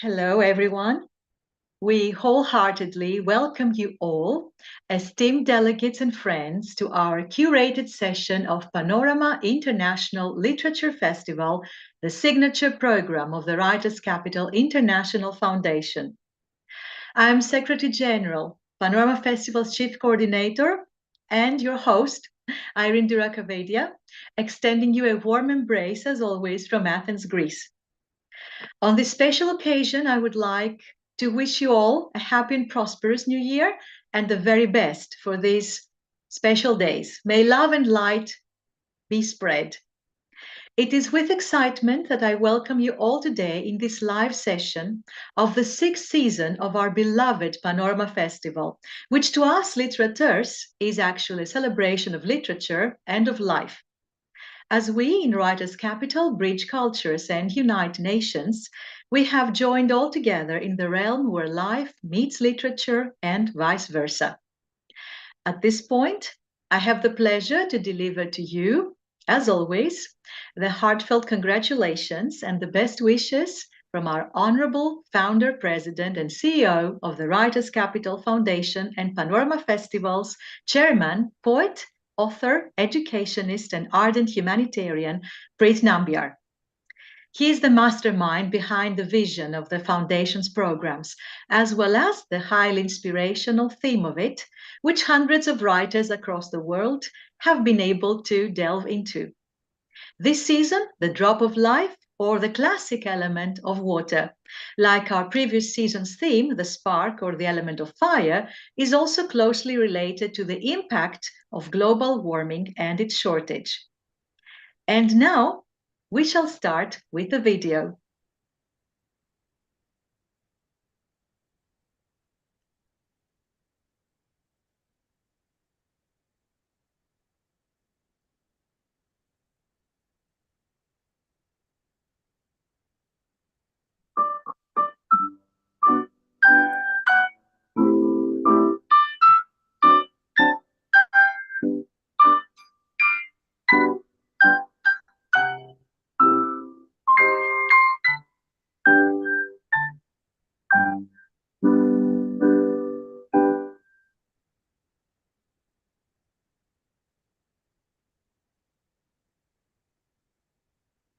Hello, everyone. We wholeheartedly welcome you all, esteemed delegates and friends, to our curated session of Panorama International Literature Festival, the signature program of the Writers' Capital International Foundation. I'm Secretary General, Panorama Festival's Chief Coordinator, and your host, Irene Durakavadia, extending you a warm embrace, as always, from Athens, Greece. On this special occasion, I would like to wish you all a happy and prosperous new year and the very best for these special days. May love and light be spread. It is with excitement that I welcome you all today in this live session of the sixth season of our beloved Panorama Festival, which to us literateurs is actually a celebration of literature and of life. As we in Writers' Capital bridge cultures and unite nations, we have joined all together in the realm where life meets literature and vice versa. At this point, I have the pleasure to deliver to you, as always, the heartfelt congratulations and the best wishes from our honorable founder, president, and CEO of the Writers' Capital Foundation and Panorama Festival's chairman, poet, author, educationist, and ardent humanitarian, Preet Nambiar. He is the mastermind behind the vision of the Foundation's programs, as well as the highly inspirational theme of it, which hundreds of writers across the world have been able to delve into. This season, the drop of life, or the classic element of water. Like our previous season's theme, the spark or the element of fire, is also closely related to the impact of global warming and its shortage. And now, we shall start with the video.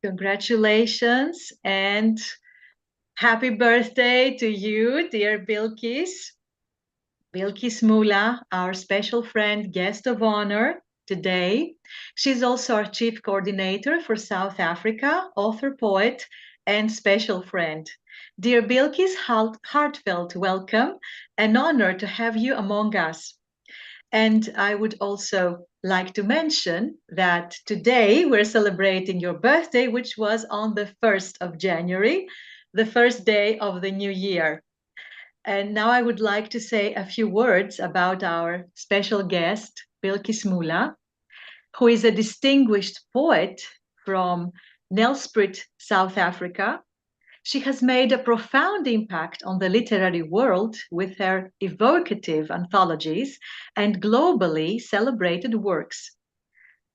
Congratulations and happy birthday to you, dear Bilkis. Bilkis Mula, our special friend, guest of honor today. She's also our chief coordinator for South Africa, author, poet, and special friend. Dear Bilkis, heartfelt welcome. An honor to have you among us. And I would also like to mention that today we're celebrating your birthday, which was on the 1st of January, the first day of the new year. And now I would like to say a few words about our special guest, Bilkis Mula, who is a distinguished poet from Nelspruit, South Africa. She has made a profound impact on the literary world with her evocative anthologies and globally celebrated works.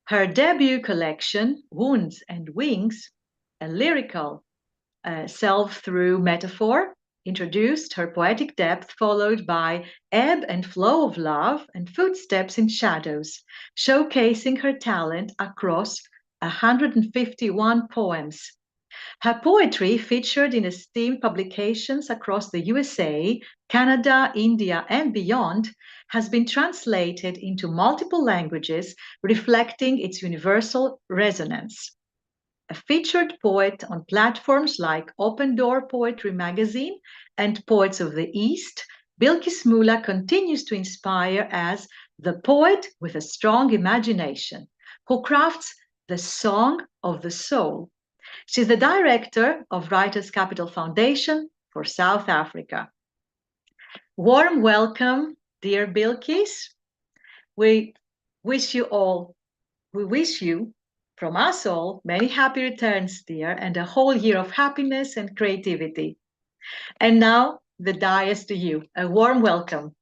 Her debut collection, Wounds and Wings, a lyrical self through metaphor, introduced her poetic depth, followed by Ebb and Flow of Love and Footsteps in Shadows, showcasing her talent across 151 poems. Her poetry, featured in esteemed publications across the USA, Canada, India, and beyond, has been translated into multiple languages, reflecting its universal resonance. A featured poet on platforms like Open Door Poetry Magazine and Poets of the East, Bilkis Mula continues to inspire as the poet with a strong imagination, who crafts the song of the soul. She's the director of Writers' Capital Foundation for South Africa. Warm welcome, dear Bilkis. We wish you all, we wish you from us all many happy returns, dear, and a whole year of happiness and creativity. And now the dais to you. A warm welcome.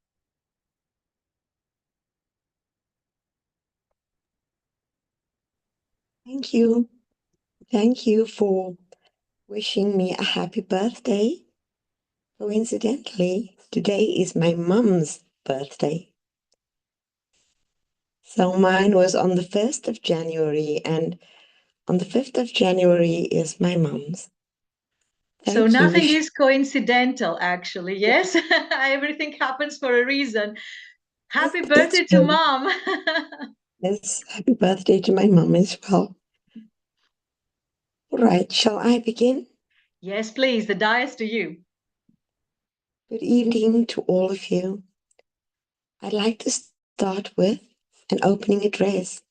Thank you. Thank you for wishing me a happy birthday. Coincidentally, today is my mum's birthday. So mine was on the 1st of January, and on the 5th of January is my mum's. So Thank you. nothing is coincidental, actually. Yes, everything happens for a reason. Yes, Happy that's birthday to true. mom. Yes, happy birthday to my mum as well. All right, shall I begin? Yes, please. The die is to you. Good evening to all of you. I'd like to start with an opening address.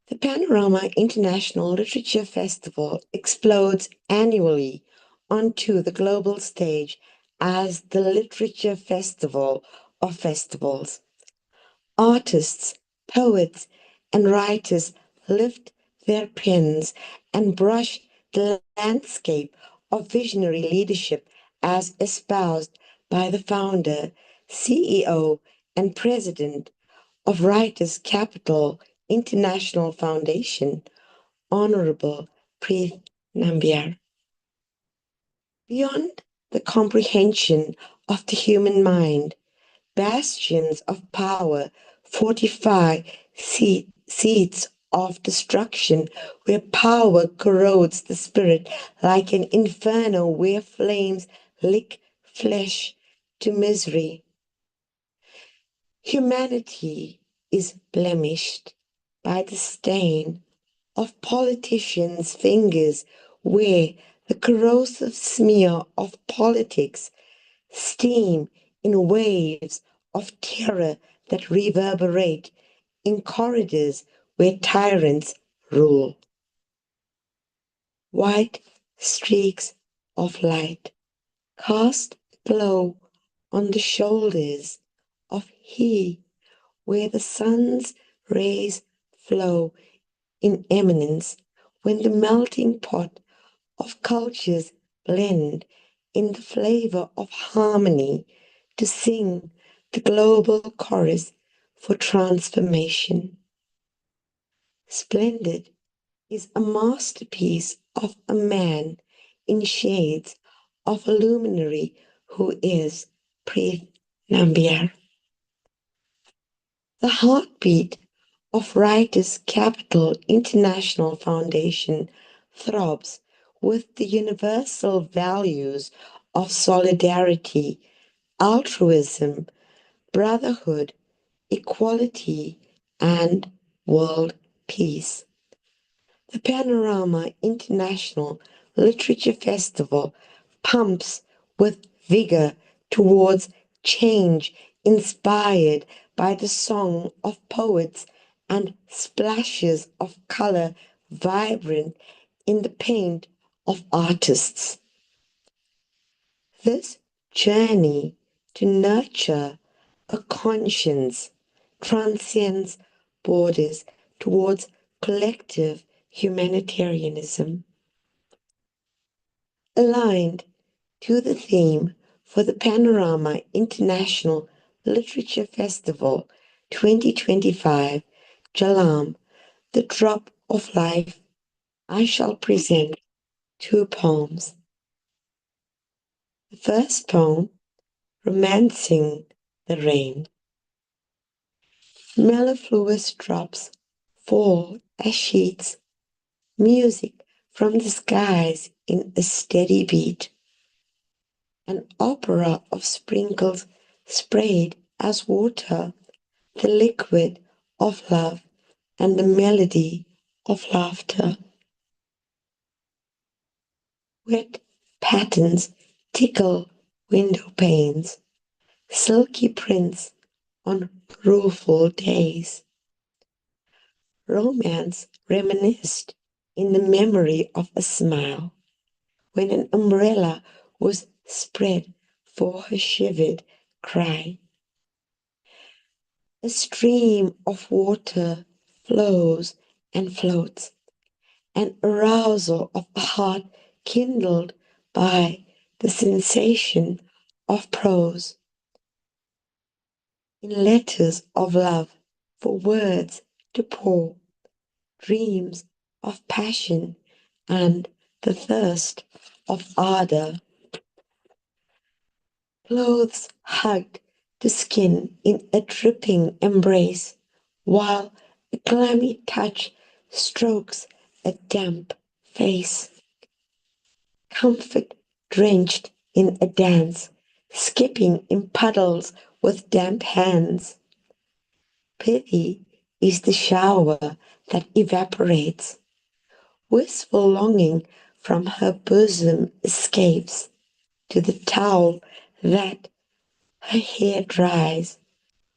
The Panorama International Literature Festival explodes annually onto the global stage as the literature festival of festivals. Artists, poets, and writers lift their pens and brush the landscape of visionary leadership as espoused by the founder, CEO, and president of Writers Capital International Foundation, Honorable Preet Nambiar. Beyond the comprehension of the human mind, bastions of power fortify seats of destruction where power corrodes the spirit like an inferno where flames lick flesh to misery. Humanity is blemished by the stain of politicians' fingers where the corrosive smear of politics steam in waves of terror that reverberate in corridors where tyrants rule. White streaks of light cast a glow on the shoulders of he where the sun's rays flow in eminence when the melting pot of cultures blend in the flavor of harmony to sing the global chorus for transformation. Splendid is a masterpiece of a man in shades of a luminary who is Preet Nambiar. The heartbeat of Writers Capital International Foundation throbs with the universal values of solidarity, altruism, brotherhood, equality, and world peace. The Panorama International Literature Festival pumps with vigor towards change inspired by the song of poets and splashes of color vibrant in the paint of artists. This journey to nurture a conscience transcends borders towards collective humanitarianism. Aligned to the theme for the Panorama International Literature Festival 2025, Jalam, the Drop of Life, I shall present two poems. The first poem, Romancing the Rain. Mellifluous drops fall as sheets, music from the skies in a steady beat. An opera of sprinkles sprayed as water, the liquid of love and the melody of laughter. Wet patterns tickle window panes, silky prints on rueful days. Romance reminisced in the memory of a smile when an umbrella was spread for her shivered cry. A stream of water flows and floats, an arousal of the heart kindled by the sensation of prose. In letters of love for words to pour, dreams of passion and the thirst of ardor. Clothes hugged the skin in a dripping embrace, while a clammy touch strokes a damp face. Comfort drenched in a dance, skipping in puddles with damp hands. Pity is the shower that evaporates. Wistful longing from her bosom escapes to the towel that her hair dries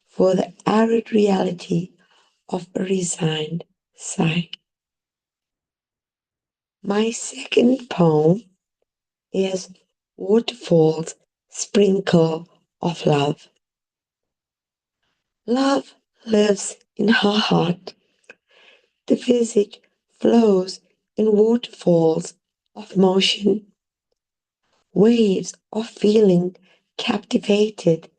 for the arid reality of a resigned sigh. My second poem is Waterfalls Sprinkle of Love. Love lives in her heart. The visage flows in waterfalls of motion, waves of feeling captivated,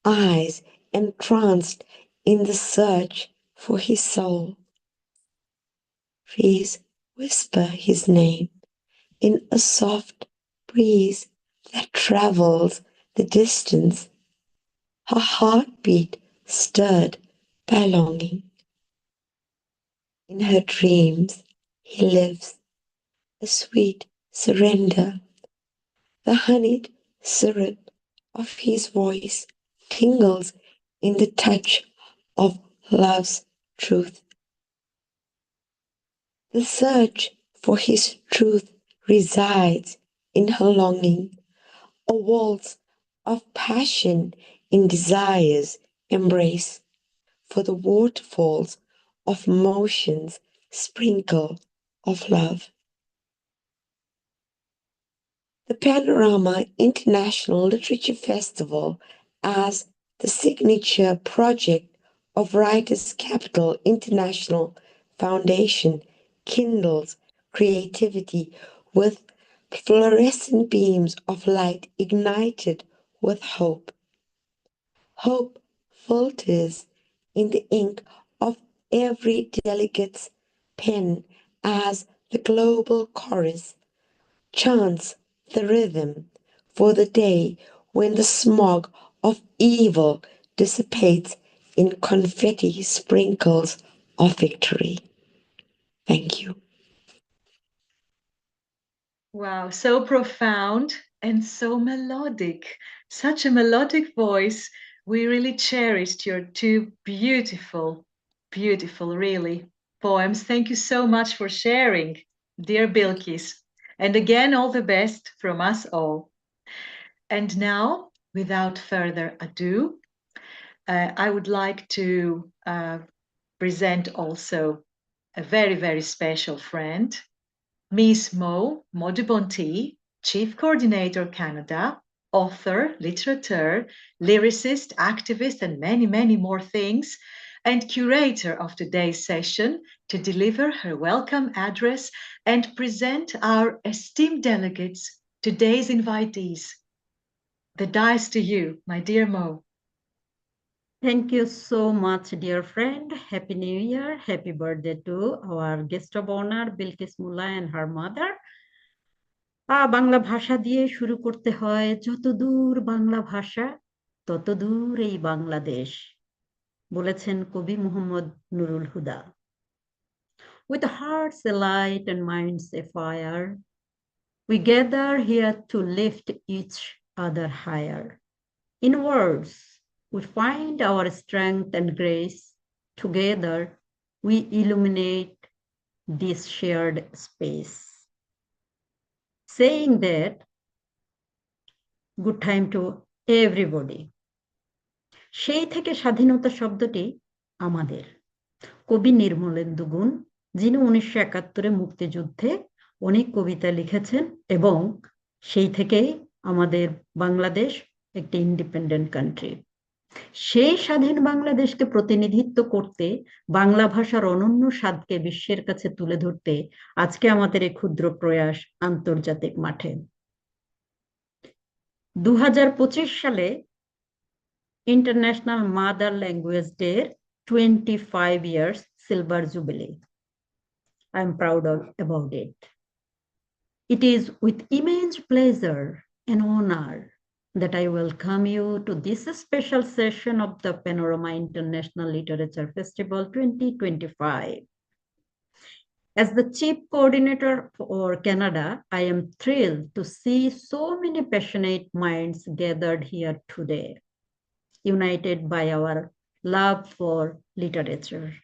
eyes entranced in the search for his soul. Trees whisper his name in a soft breeze that travels the distance, her heartbeat stirred by longing. In her dreams he lives, a sweet surrender. The honeyed syrup of his voice tingles in the touch of love's truth. The search for his truth resides in her longing, a waltz of passion in desire's embrace, for the waterfalls of motion's sprinkle of love. The Panorama International Literature Festival, as the signature project of Writers' Capital International Foundation, kindles creativity with fluorescent beams of light ignited with hope. Hope filters in the ink of every delegate's pen as the global chorus chants the rhythm for the day when the smog of evil dissipates in confetti sprinkles of victory. Thank you. Wow, so profound and so melodic. Such a melodic voice. We really cherished your two beautiful, beautiful, really, poems. Thank you so much for sharing, dear Bilkis. And again, all the best from us all. And now, without further ado, I would like to present also a very, very special friend, Miss Mo Modibonti, Chief Coordinator Canada, author, literateur, lyricist, activist, and many, many more things, and curator of today's session to deliver her welcome address and present our esteemed delegates, today's invitees. The dice to you, my dear Mo. Thank you so much, dear friend. Happy New Year. Happy birthday to our guest of honor, Bilkis Mulla and her mother. Bangla ভাষা দিয়ে শুরু করতে হয়, যতদূর বাংলা ভাষা ততদূর এই বাংলাদেশ, বলেছেন কবি Muhammad Nurul Huda. With hearts alight and minds afire, we gather here to lift each other higher. In words, we find our strength and grace. Together, we illuminate this shared space. Saying that, good time to everybody. সেই থেকে স্বাধীনতা শব্দটি আমাদের। কবি নির্মলেন্দু গুণ, যিনি 1971 মুক্তিযুদ্ধে অনেক কবিতা লিখেছেন এবং সেই থেকেই আমাদের বাংলাদেশ একটি ইন্ডিপেন্ডেন্ট কান্ট্রি। সেই স্বাধীন বাংলাদেশকে প্রতিনিধিত্ব করতে, বাংলা ভাষার অনন্য স্বাদকে বিশ্বের কাছে তুলে ধরতে আজকে আমাদের এই ক্ষুদ্র প্রয়াস আন্তর্জাতিক মাঠে। 2025 সালে international mother language day 25 years silver jubilee. I am proud about it. It is with immense pleasure and honor that I welcome you to this special session of the Panorama International Literature Festival 2025. As the Chief Coordinator for Canada, I am thrilled to see so many passionate minds gathered here today, united by our love for literature.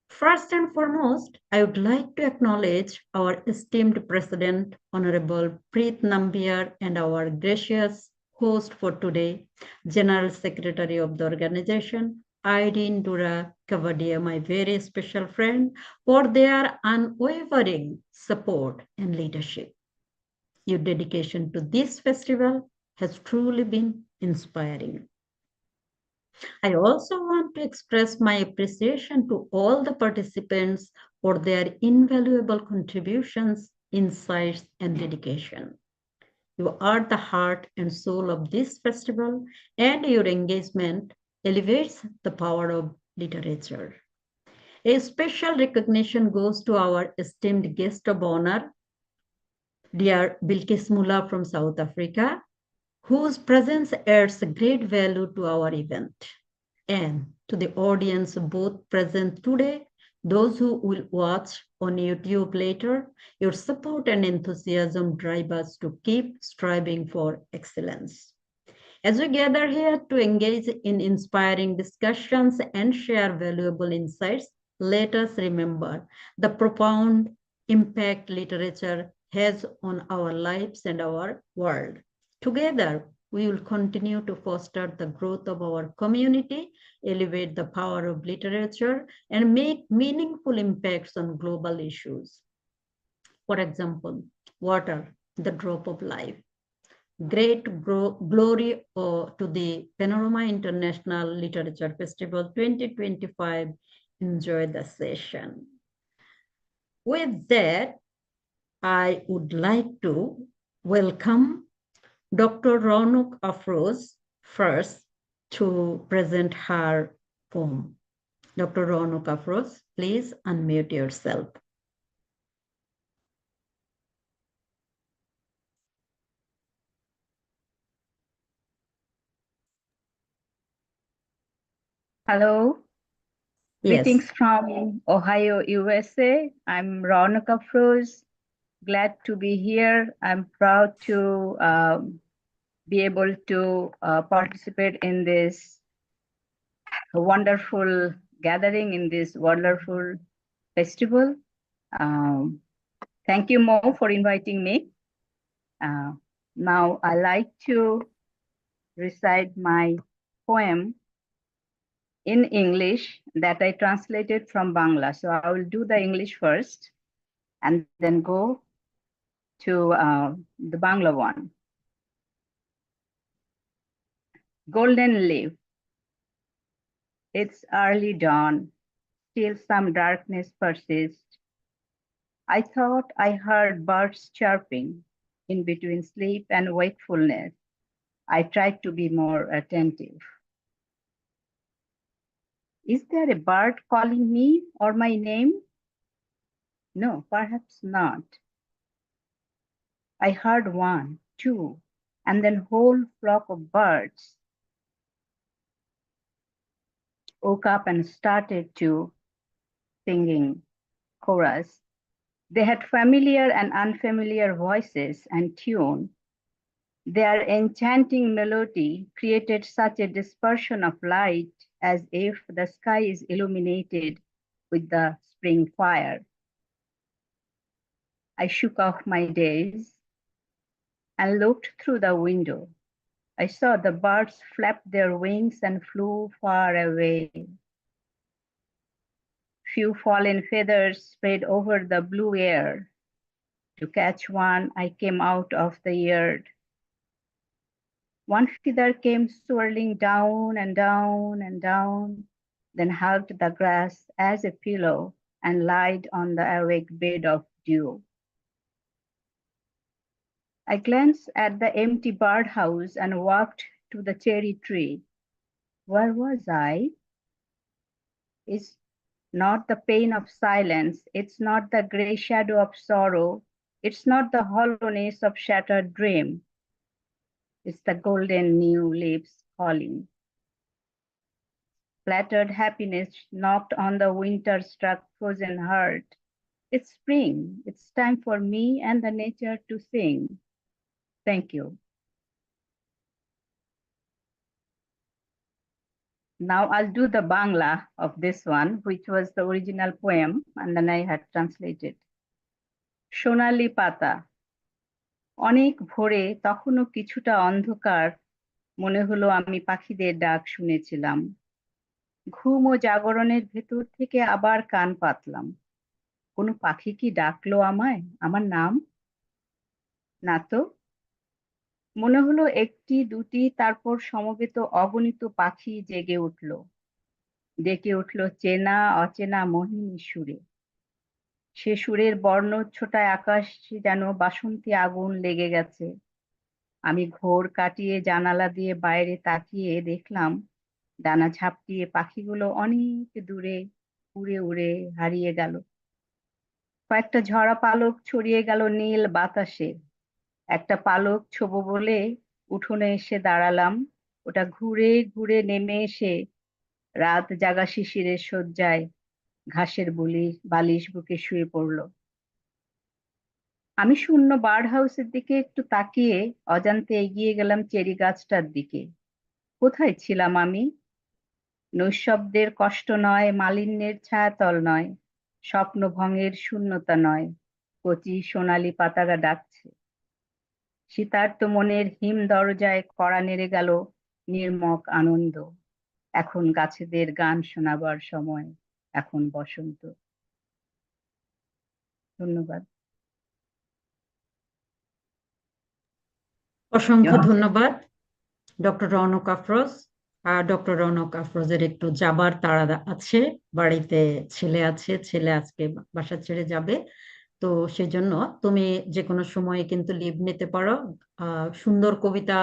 First and foremost, I would like to acknowledge our esteemed President, Honorable Preet Nambiar, and our gracious host for today, General Secretary of the organization, Irene Dura Cavadia, my very special friend, for their unwavering support and leadership. Your dedication to this festival has truly been inspiring. I also want to express my appreciation to all the participants for their invaluable contributions, insights, and dedication. You are the heart and soul of this festival, and your engagement elevates the power of literature. A special recognition goes to our esteemed guest of honor, dear Bilkis Mullah from South Africa, whose presence adds great value to our event. And to the audience both present today, those who will watch on YouTube later, your support and enthusiasm drive us to keep striving for excellence. As we gather here to engage in inspiring discussions and share valuable insights, let us remember the profound impact literature has on our lives and our world. Together, we will continue to foster the growth of our community, elevate the power of literature, and make meaningful impacts on global issues. For example, water, the drop of life. Great glory to the Panorama International Literature Festival 2025. Enjoy the session. With that, I would like to welcome Dr. Ronak Afroz first to present her poem. Dr. Ronak Afroz, please unmute yourself. Hello. Yes. Greetings from Ohio, USA. I'm Ronak Afroz. Glad to be here. I'm proud to be able to participate in this wonderful gathering, in this wonderful festival. Thank you, Mo, for inviting me. Now, I like to recite my poem in English that I translated from Bangla. So I will do the English first and then go to the Bangla one. Golden leaf. It's early dawn, still some darkness persists. I thought I heard birds chirping in between sleep and wakefulness. I tried to be more attentive. Is there a bird calling me or my name? No, perhaps not. I heard one, two, and then whole flock of birds woke up and started to singing chorus. They had familiar and unfamiliar voices and tune. Their enchanting melody created such a dispersion of light as if the sky is illuminated with the spring fire. I shook off my daze and looked through the window. I saw the birds flap their wings and flew far away. Few fallen feathers spread over the blue air. To catch one, I came out of the yard. One feather came swirling down and down and down, then hugged the grass as a pillow and lied on the awake bed of dew. I glanced at the empty birdhouse and walked to the cherry tree. Where was I? It's not the pain of silence. It's not the gray shadow of sorrow. It's not the hollowness of shattered dream. It's the golden new leaves falling. Flattered happiness knocked on the winter-struck frozen heart. It's spring. It's time for me and the nature to sing. Thank you. Now I'll do the Bangla of this one, which was the original poem, and then I had translated. সোনালি পাতা অনেক ভোরে তখনও কিছুটা অন্ধকার মনে হলো আমি পাখিদের ডাক শুনেছিলাম ঘুম ও জাগরণের ভেতর থেকে আবার কান পাতলাম কোনো পাখি কি ডাকলো আমায় আমার নাম না তো মনে হলো একটি দুটি তারপর সমবেত অগণিত পাখি জেগে উঠল ডেকে উঠল চেনা অচেনা মোহিনী সুরে সে সুরের বর্ণচ্ছটায় আকাশ যেন বাসন্তী আগুন লেগে গেছে আমি ঘোর কাটিয়ে জানালা দিয়ে বাইরে তাকিয়ে দেখলাম ডানা ঝাপটিয়ে পাখিগুলো অনেক দূরে উড়ে উড়ে হারিয়ে গেল কয়েকটা ঝরা পালক ছড়িয়ে গেল নীল বাতাসে একটা পালক ছোবো বলে উঠোনে এসে দাঁড়ালাম ওটা ঘুরে ঘুরে নেমে এসে রাত জাগা শিশিরের শয্যায় ঘাসের বালিশ বুকে শুয়ে পড়ল আমি শূন্য বার্ড হাউসের দিকে একটু তাকিয়ে অজান্তে এগিয়ে গেলাম চেরি গাছটার দিকে কোথায় ছিলাম আমি নৈঃশব্দের কষ্ট নয় মালিন্যের ছায়াতল নয় স্বপ্নভঙ্গের শূন্যতা নয় কচি সোনালি পাতারা ডাকছে শীতার্ত মনের হিম দরজায় কড়া নেড়ে গেল নির্মক আনন্দ এখন গাছেদের গান শোনাবার সময় এখন বসন্ত ধন্যবাদ অসংখ্য ধন্যবাদ ডক্টর রৌনক আফরোজ। ডক্টর রৌনক আফরোজের একটু যাবার তাড়া আছে, বাড়িতে ছেলে আছে, ছেলে আজকে বাসা ছেড়ে যাবে, তো সেজন্য তুমি যে কোনো সময়ে কিন্তু লিভ নিতে পারো। সুন্দর কবিতা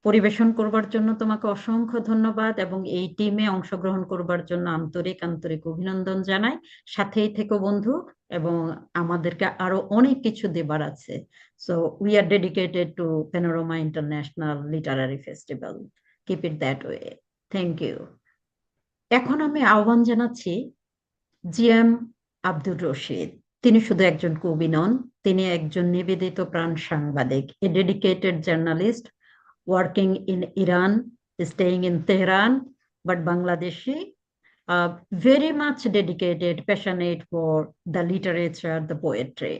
পরিবেশন করবার জন্য তোমাকে অসংখ্য ধন্যবাদ এবং এই টিমে অংশগ্রহণ করবার জন্য আন্তরিক আন্তরিক অভিনন্দন জানাই। সাথেই থেকো বন্ধু, এবং আমাদেরকে আরো অনেক কিছু দেবার আছে। So we are dedicated to Panorama International Literary Festival. Keep it that way. Thank you. এখন আমি আহ্বান জানাচ্ছি জিএম আব্দুর রশিদ। তিনি শুধু একজন কবি নন, তিনি একজন নিবেদিত প্রাণ সাংবাদিক, এ dedicated journalist working in Iran, staying in Tehran, but Bangladeshi, very much dedicated, passionate for the literature, the poetry.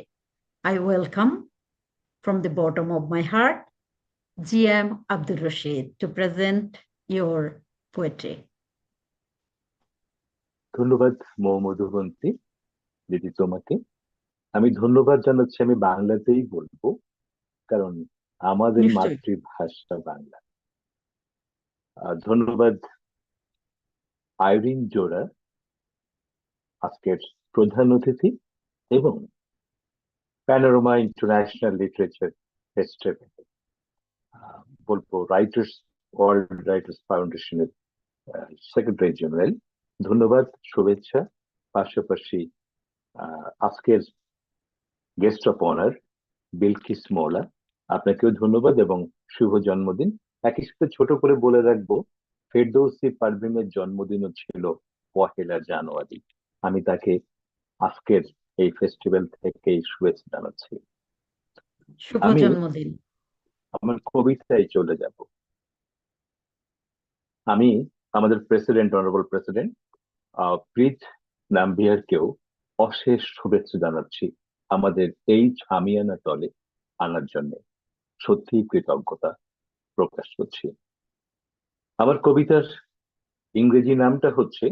I welcome from the bottom of my heart, GM Abdul Rashid, to present your poetry. ধন্যবাদ মধুবন্তী দিদি তোমাকে। আমি ধন্যবাদ জানাচ্ছি, আমি বাংলাতেই বলবো কারণ আমাদের মাতৃভাষা বাংলা। ধন্যবাদ আইরিন জোড়া, আজকের প্রধান অতিথি, এবং প্যানোরামা ইন্টারন্যাশনাল লিটারেচার ফেস্টিভ্যাল, বলবো রাইটার্স ওয়ার্ল্ড রাইটার্স ফাউন্ডেশনের সেক্রেটারি জেনারেল। ধন্যবাদ, শুভেচ্ছা। পাশাপাশি আজকের গেস্ট অফ অনার বিলকিস মৌলা, আপনাকেও ধন্যবাদ এবং শুভ জন্মদিন। একই সাথে ছোট করে বলে রাখবো, ফেরদৌসি পারভীনের জন্মদিনও ছিল 1 জানুয়ারি। আমি তাকে আজকের এই ফেস্টিভ্যাল থেকে শুভেচ্ছা জানাচ্ছি। শুভ আমি জন্মদিন। আমার কবিতায় চলে যাব। আমি আমাদের প্রেসিডেন্ট, অনারেবল প্রেসিডেন্ট প্রীত নাম্বিয়ারকেও অশেষ শুভেচ্ছা জানাচ্ছি আমাদের এই ছামিয়ানা দলে আনার জন্য। সত্যি কৃতজ্ঞতা প্রকাশ করছি। আমার কবিতার ইংরেজি নামটা হচ্ছে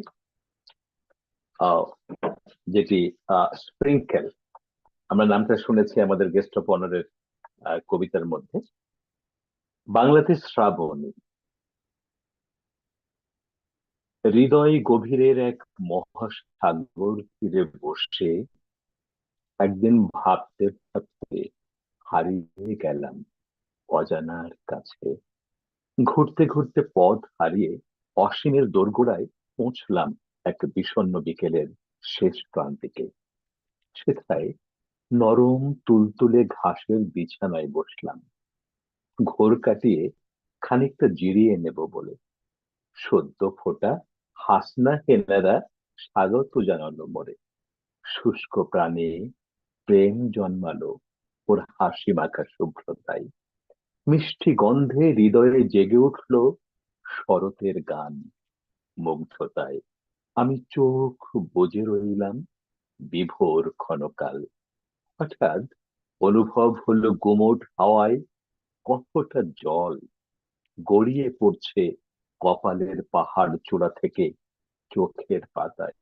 যেটি স্প্রিংকেল। আমরা নামটা শুনেছি আমাদের গেস্ট অফ অনারের কবিতার মধ্যে। বাংলাতে শ্রাবণী। হৃদয় গভীরের এক মহাসাগর তীরে বসে একদিন ভাবতে ভাবতে হারিয়ে গেলাম অজানার কাছে। ঘুরতে ঘুরতে পথ হারিয়ে অসীমের দোরগোড়ায় পৌঁছলাম এক বিষণ্ণ বিকেলের শেষ প্রান্তিকে। সেথায় নরম তুলতুলে ঘাসের বিছানায় বসলাম। ঘোর কাটিয়ে খানিকটা জিরিয়ে নেব বলে। সদ্য ফোটা হাসনা হেনারা স্বাগত জানালো মোরে। শুষ্ক প্রাণে প্রেম জন্মালো ওর হাসি মাখা শুভ্রতায়। মিষ্টি গন্ধে হৃদয়ে জেগে উঠল শরতের গান। মুগ্ধতায় আমি চোখ বুজে রইলাম বিভোর ক্ষণকাল। হঠাৎ অনুভব হলো গুমোট হাওয়ায় কতটা জল গড়িয়ে পড়ছে কপালের পাহাড় চূড়া থেকে চোখের পাতায়।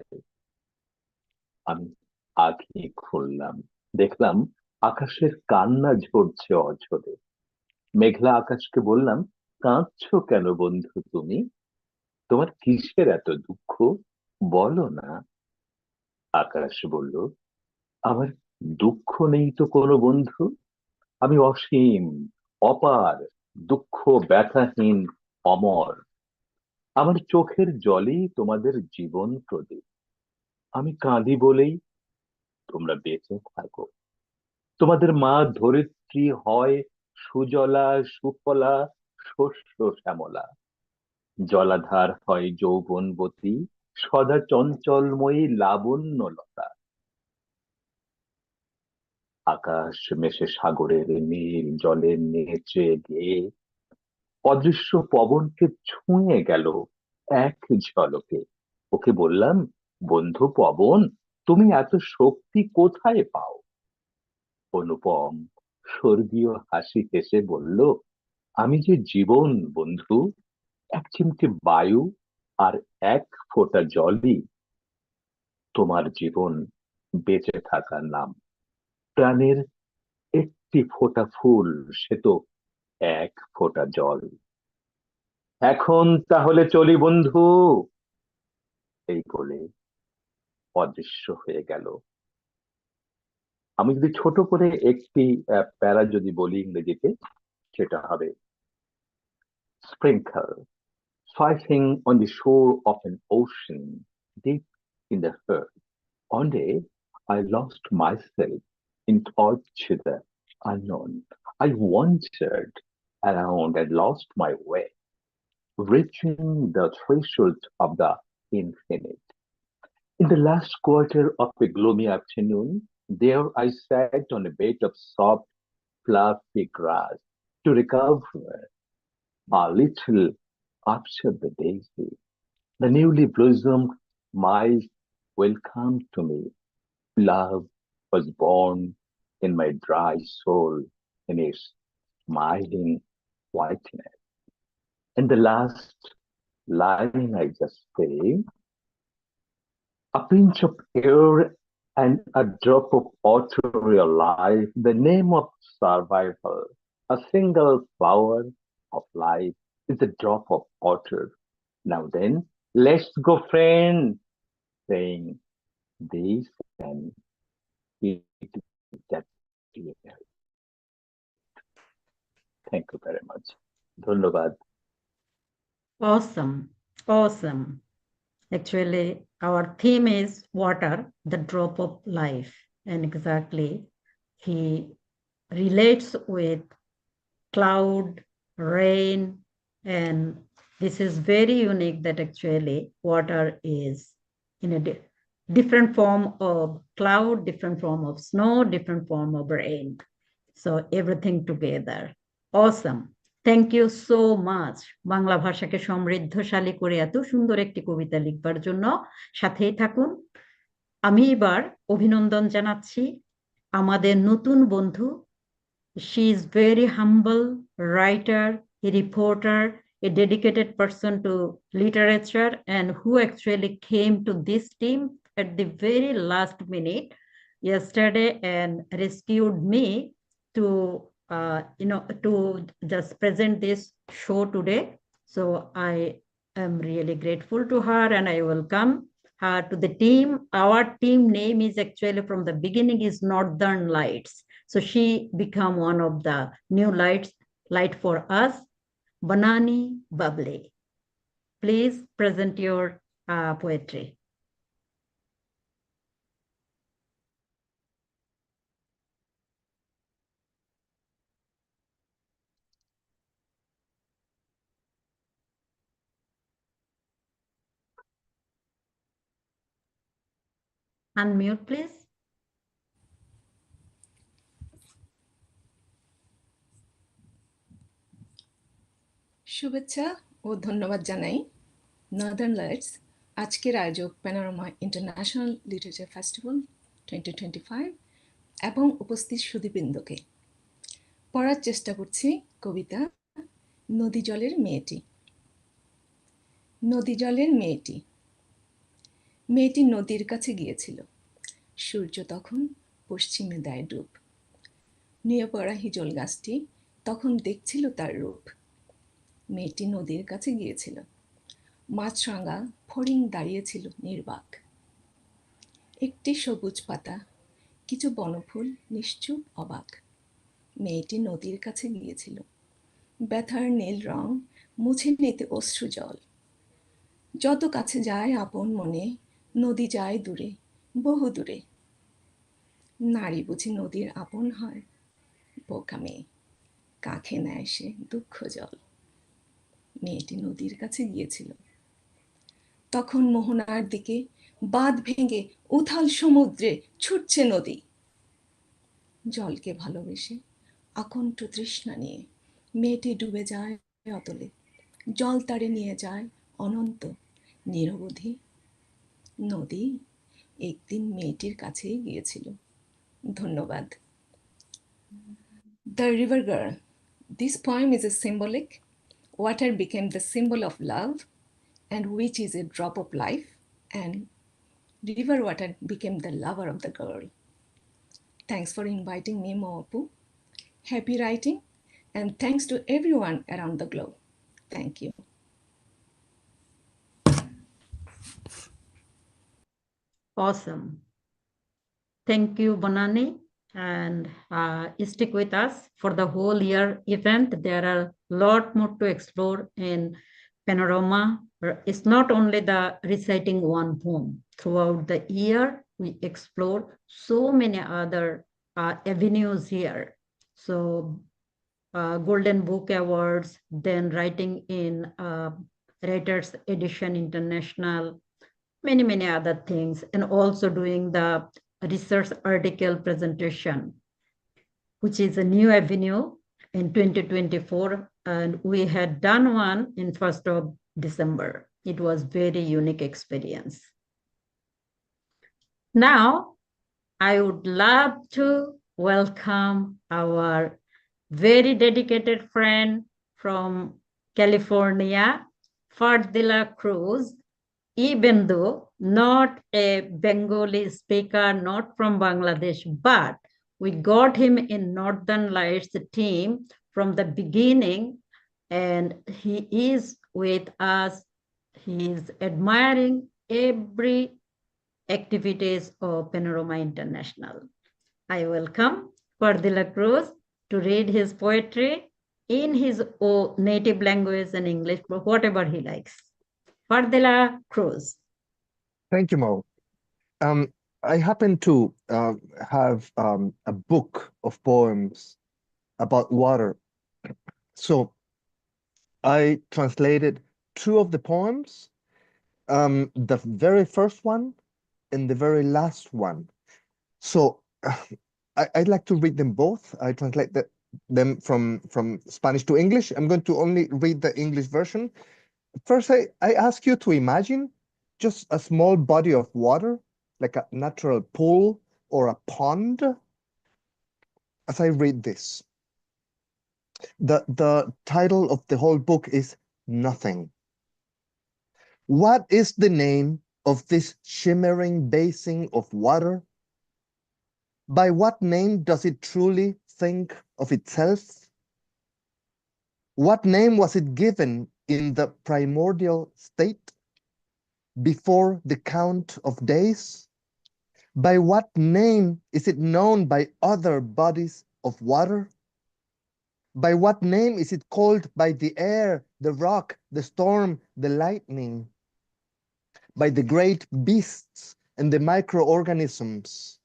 আমি আঁখি খুললাম, দেখলাম আকাশের কান্না ঝরছে অঝরে। মেঘলা আকাশকে বললাম, কাঁদছো কেন বন্ধু তুমি? তোমার কিসের এত দুঃখ, বলো না। আকাশ বলল, আমার দুঃখ নেই তো কোনো বন্ধু। আমি অসীম, অপার, দুঃখ ব্যথাহীন, অমর। আমার চোখের জলই তোমাদের জীবন প্রদীপ। আমি কাঁদি বলেই তোমরা বেঁচে থাকো। তোমাদের মা ধরিত্রী হয় সুজলা সুফলা শস্য শ্যামলা। জলাধার হয় যৌবনবতী, সদা চঞ্চলময়ী লাবণ্যলতা। আকাশ মেশে সাগরের নীল জলের নেচে গিয়ে অদৃশ্য পবনকে ছুঁয়ে গেল এক ঝলকে। ওকে বললাম, বন্ধু পবন, তুমি এত শক্তি কোথায় পাও? অনুপম স্বর্গীয় হাসি হেসে বলল, আমি যে জীবন বন্ধু, এক চিমটি বায়ু আর এক ফোঁটা জলই তোমার জীবন বেঁচে থাকার নাম। প্রাণের একটি ফোঁটা ফুল, সে তো এক ফোঁটা জল। এখন তাহলে চলি বন্ধু, এই বলে অদৃশ্য হয়ে গেল। আমি যদি ছোট করে একটি প্যারা যদি বলি ইংরেজিতে, সেটা হবে স্প্রিংকল fighting on the shore of an ocean deep in the earth. One day I lost myself in thought to the unknown. I wandered around and lost my way, reaching the threshold of the infinite. In the last quarter of a gloomy afternoon, there I sat on a bed of soft, fluffy grass to recover a little after the daisy. The newly blossomed miles welcomed to me. Love was born in my dry soul in its smiling whiteness. In the last line, I just say, a pinch of air and a drop of water realize the name of survival. A single flower of life is a drop of water. Now then, let's go, friend, saying this and it is that clear. Thank you very much. ধন্যবাদ। Awesome, awesome. Actually, our theme is water, the drop of life. And exactly, he relates with cloud, rain, and this is very unique that actually water is in a different form of cloud, different form of snow, different form of rain. So everything together. Awesome. Thank you so much Bangla ভাষাকে সমৃদ্ধশালী করে এত সুন্দর একটি কবিতা লিখবার জন্য। সাথেই থাকুন। আমি এবার অভিনন্দন জানাচ্ছি আমাদের নতুন বন্ধু। She is very humble writer, a reporter, a dedicated person to literature, and who actually came to this team at the very last minute yesterday and rescued me to to just present this show today. So I am really grateful to her and I welcome her to the team. Our team name is actually from the beginning is Northern Lights. So she become one of the new light for us. Banani Babli, please present your poetry. Unmute, please. শুভেচ্ছা ও ধন্যবাদ জানাই Northern lights আজকের আয়োজক panorama international literature festival 2025 এবং উপস্থিত সুধীবৃন্দকে। পড়ার চেষ্টা করছি কবিতা নদী জলের মেয়েটি। নদী জলের মেয়েটি। মেয়েটি নদীর কাছে গিয়েছিল। সূর্য তখন পশ্চিমে দেয় ডুব। নিয়ে পড়া হিজল গাছটি তখন দেখছিল তার রূপ। মেয়েটি নদীর কাছে গিয়েছিল। মাছরাঙা ফড়িং দাঁড়িয়েছিল নির্বাক। একটি সবুজ পাতা, কিছু বনফুল নিশ্চুপ অবাক। মেয়েটি নদীর কাছে গিয়েছিল। ব্যথার নীল রং মুছে নিতে অশ্রু জল। যত কাছে যায় আপন মনে, নদী যায় দূরে, বহু দূরে। নারী বুঝি নদীর আপন হয়, বোকা মেয়ে, কাঁখে নেয় সে দুঃখ জল। মেয়েটি নদীর কাছে গিয়েছিল। তখন মোহনার দিকে বাঁধ ভেঙে উথাল সমুদ্রে ছুটছে নদী। জলকে ভালোবেসে আকণ্ঠ তৃষ্ণা নিয়ে মেয়েটি ডুবে যায় অতলে। জল তাড়ে নিয়ে যায় অনন্ত নিরবধি। নদী একদিন মেয়েটির কাছেই গিয়েছিল। ধন্যবাদ। The River Girl. This poem is a symbolic. Water became the symbol of love, and which is a drop of life, and river water became the lover of the girl. Thanks for inviting me, Moopu. Happy writing, and thanks to everyone around the globe. Thank you. Awesome. Thank you, Bonani. And stick with us for the whole year event. There are a lot more to explore in Panorama. It's not only the reciting one poem. Throughout the year, we explore so many other avenues here. So Golden Book Awards, then writing in Writers Edition International, many other things, and also doing the research article presentation, which is a new avenue in 2024. And we had done one in 1st of December. It was very unique experience. Now, I would love to welcome our very dedicated friend from California, Fardila Cruz, even though not a Bengali speaker, not from Bangladesh, but we got him in Northern Lights team from the beginning, and he is with us. He is admiring every activities of Panorama International. I welcome Fardila Cruz to read his poetry in his native language and English, whatever he likes. Fardila Cruz. Thank you, Mo. I happen to have a book of poems about water. So I translated two of the poems, the very first one and the very last one. So I'd like to read them both. I translate them from Spanish to English. I'm going to only read the English version. First, I ask you to imagine just a small body of water, like a natural pool or a pond, as I read this. The title of the whole book is Nothing. What is the name of this shimmering basin of water? By what name does it truly think of itself? What name was it given in the primordial state, before the count of days? By what name is it known by other bodies of water? By what name is it called by the air, the rock, the storm, the lightning? By the great beasts and the microorganisms,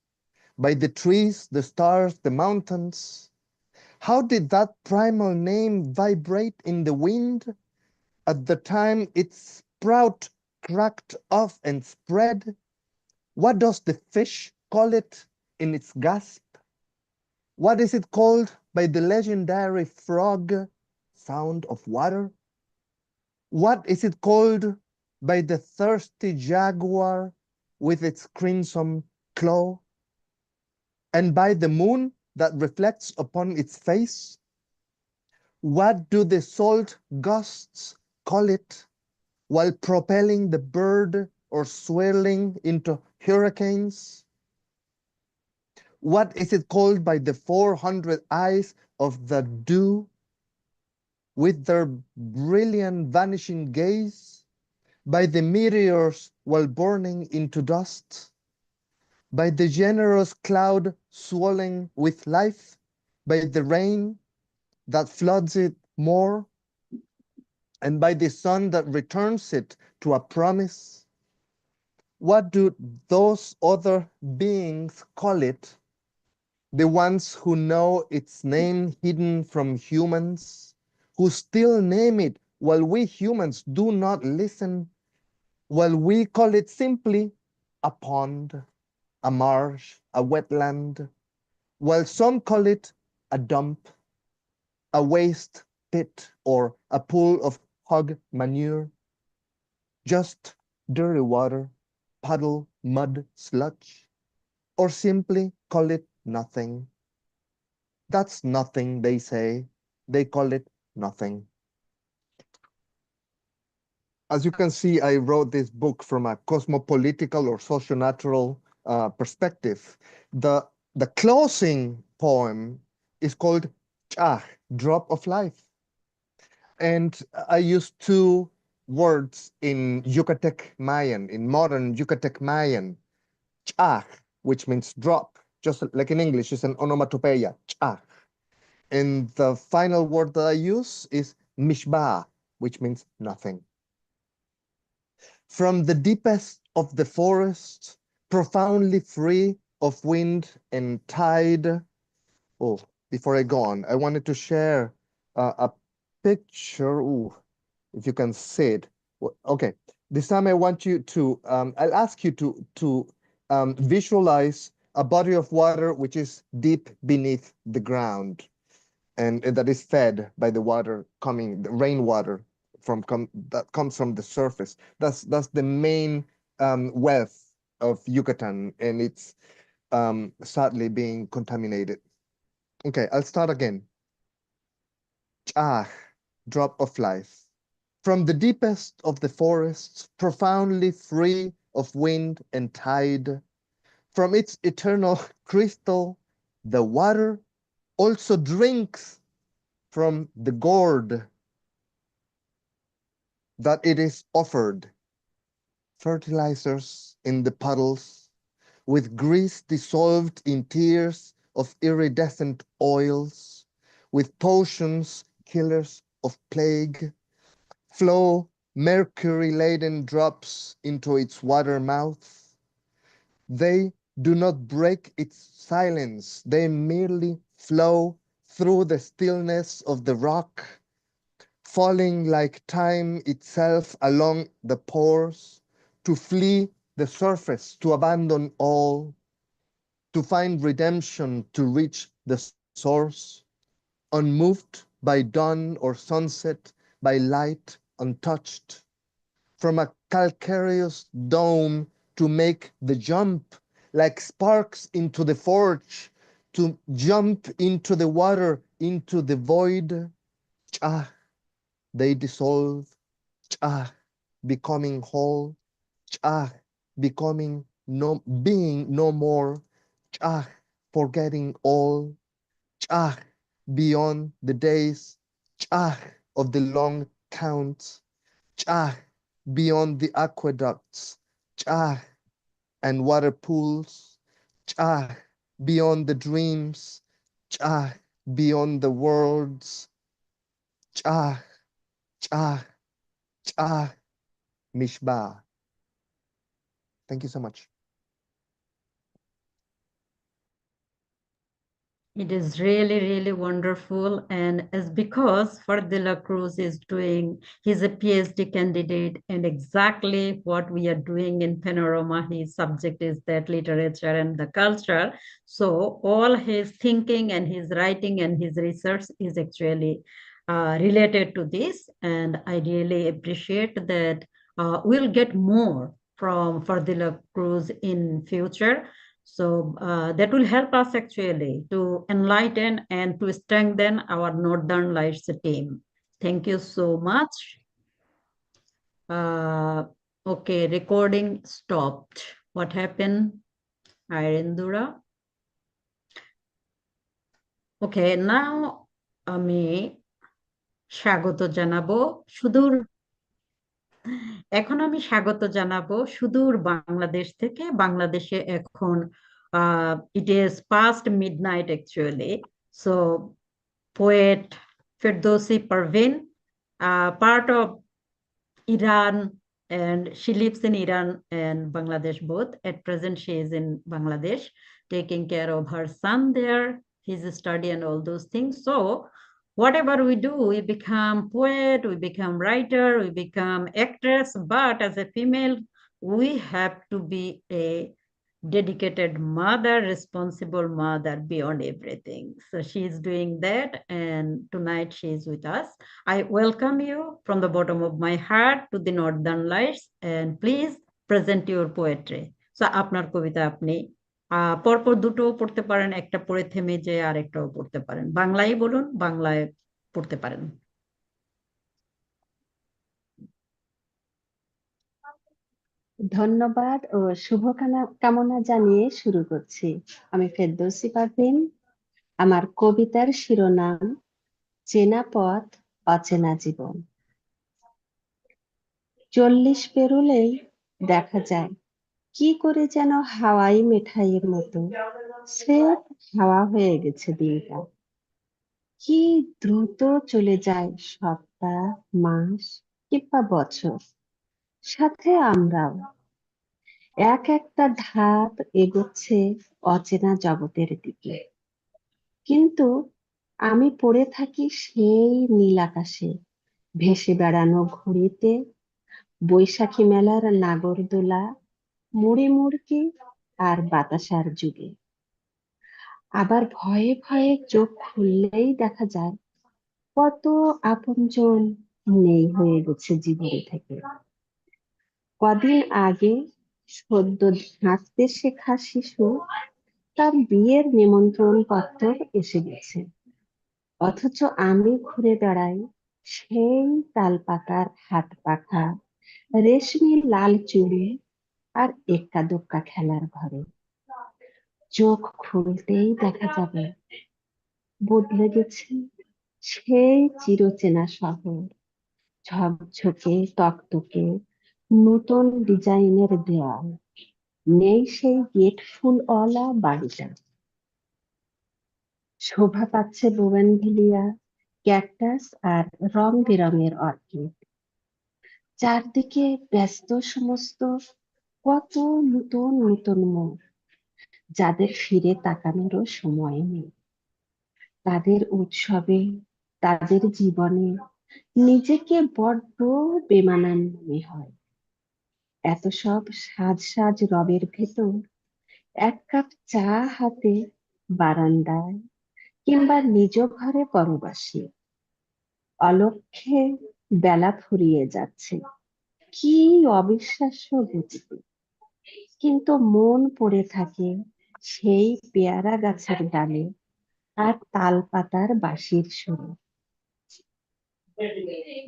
by the trees, the stars, the mountains. How did that primal name vibrate in the wind at the time its sprout cracked off and spread? What does the fish call it in its gasp? What is it called by the legendary frog, sound of water? What is it called by the thirsty jaguar with its crimson claw? And by the moon that reflects upon its face? What do the salt gusts call it while propelling the bird or swirling into hurricanes? What is it called by the 400 eyes of the dew with their brilliant vanishing gaze? By the meteors while burning into dust? By the generous cloud swelling with life? By the rain that floods it more? And by the sun that returns it to a promise? What do those other beings call it? The ones who know its name hidden from humans, who still name it while we humans do not listen, while we call it simply a pond, a marsh, a wetland, while some call it a dump, a waste pit, or a pool of hog manure, just dirty water, puddle, mud, sludge, or simply call it nothing. That's nothing, they say. They call it nothing. As you can see, I wrote this book from a cosmopolitical or socio-natural perspective. The, the closing poem is called Chah, Drop of Life. And I used two words in Yucatec Mayan, in modern Yucatec Mayan, Chah, which means drop, just like in English, it's an onomatopoeia, Chah. And the final word that I use is mishba, which means nothing. From the deepest of the forest, profoundly free of wind and tide. Oh, before I go on, I wanted to share a picture. Ooh, if you can see it. Okay, this time I want you to, I'll ask you to visualize a body of water which is deep beneath the ground and that is fed by the water coming, the rainwater that comes from the surface. That's the main wealth of Yucatan, and it's sadly being contaminated. Okay, I'll start again. Ah, drop of life. From the deepest of the forests, profoundly free of wind and tide, from its eternal crystal, the water also drinks from the gourd that it is offered, fertilizers in the puddles, with grease dissolved in tears of iridescent oils, with potions, killers of plague, flow mercury-laden drops into its water mouth. They do not break its silence, they merely flow through the stillness of the rock, falling like time itself along the pores, to flee the surface, to abandon all, to find redemption, to reach the source, unmoved by dawn or sunset, by light untouched, from a calcareous dome to make the jump, like sparks into the forge, to jump into the water, into the void. Ah, they dissolve, ah, becoming whole, ah, becoming no, being no more, ah, forgetting all, ah, beyond the days, ah, of the long counts, ah, beyond the aqueducts, ah, and water pools, ah, beyond the dreams, ah, beyond the worlds, ah, ah, ah, Mishba. Thank you so much. It is really, really wonderful. And as because Fardila Cruz is doing, he's a PhD candidate, and exactly what we are doing in Panorama, his subject is that literature and the culture. So all his thinking and his writing and his research is actually related to this. And I really appreciate that we'll get more from Fardila Cruz in future. So that will help us actually to enlighten and to strengthen our Northern Lights team. Thank you so much. Okay, recording stopped. What happened, Irendura? Okay, now আমি স্বাগত জানাবো সুদূর এখন আমি স্বাগত জানাবো সুদূর বাংলাদেশ থেকে বাংলাদেশে এখন it is past midnight actually. So poet Firdausi Parveen, part of Iran, and she lives in Iran and Bangladesh both. At present, she is in Bangladesh, taking care of her son there, his study and all those things. So whatever we do, we become poet, we become writer, we become actress, but as a female, we have to be a dedicated mother, responsible mother beyond everything. So she is doing that, and tonight she is with us. I welcome you from the bottom of my heart to the Northern Lights, and please present your poetry. So আপনার কবিতা আপনি পরপর দুটো পড়তে পারেন, একটা পড়ে থেমে যে আরেকটাও পড়তে পারেন। বাংলায় বলুন, বাংলায় পড়তে পারেন। ধন্যবাদ ও শুভকামনা জানিয়ে শুরু করছি। আমি ফেরদৌসী পারভীন। আমার কবিতার শিরোনাম চেনা পথ অচেনা জীবন। 40 পেরোলেই দেখা যায় কি করে যেন হাওয়াই মিঠাইয়ের মতো স্রেফ হাওয়া হয়ে গেছে দিনটা। কি দ্রুত চলে যায় সপ্তাহ, মাস কিংবা বছর, সাথে আমরাও। এক একটা ধাপ এগোচ্ছে অচেনা জগতের দিকে, কিন্তু আমি পড়ে থাকি সেই নীল আকাশে, ভেসে বেড়ানো ঘুড়িতে, বৈশাখী মেলার নাগরদোলা, মুড়ি মুড়কি আর বাতাসার যুগে। আবার ভয়ে ভয়ে চোখ খুললেই দেখা যায় কত আপনজন নেই হয়ে গেছে জীবন থেকে। কদিন আগে সদ্য হাঁটতে শেখা শিশু, তার বিয়ের নিমন্ত্রণ পত্র এসে গেছে, অথচ আমি ঘুরে বেড়াই সেই তাল পাতার হাত পাখা, রেশমি লাল চুড়ি আর এক্কা দোক্কা খেলার ঘরে। চোখ খুলতেই দেখা যাবে বদলে গেছে সেই চিরচেনা শহর, ঝকঝকে তকতকে নতুন ডিজাইনের দেওয়াল, নেই সেই গেট ফুলওয়ালা বাড়িটা। শোভা পাচ্ছে বোগেনভিলিয়া, ক্যাকটাস আর রং বেরঙের অর্কিড। চারদিকে ব্যস্ত সমস্ত কত নতুন নতুন মুখ, যাদের ফিরে তাকানোরও সময় নেই। তাদের উৎসবে, তাদের জীবনে নিজেকে বড্ড বেমানান মনে হয়। এত সব সাজ সাজ রবের ভেতর এক কাপ চা হাতে বারান্দায় কিংবা নিজ ঘরে পরবাসী, অলক্ষ্যে বেলা ফুরিয়ে যাচ্ছে কি অবিশ্বাস্য গতিতে, কিন্তু মন পড়ে থাকে সেই পেয়ারা গাছের ডালে আর তাল পাতার বাঁশির সুরে।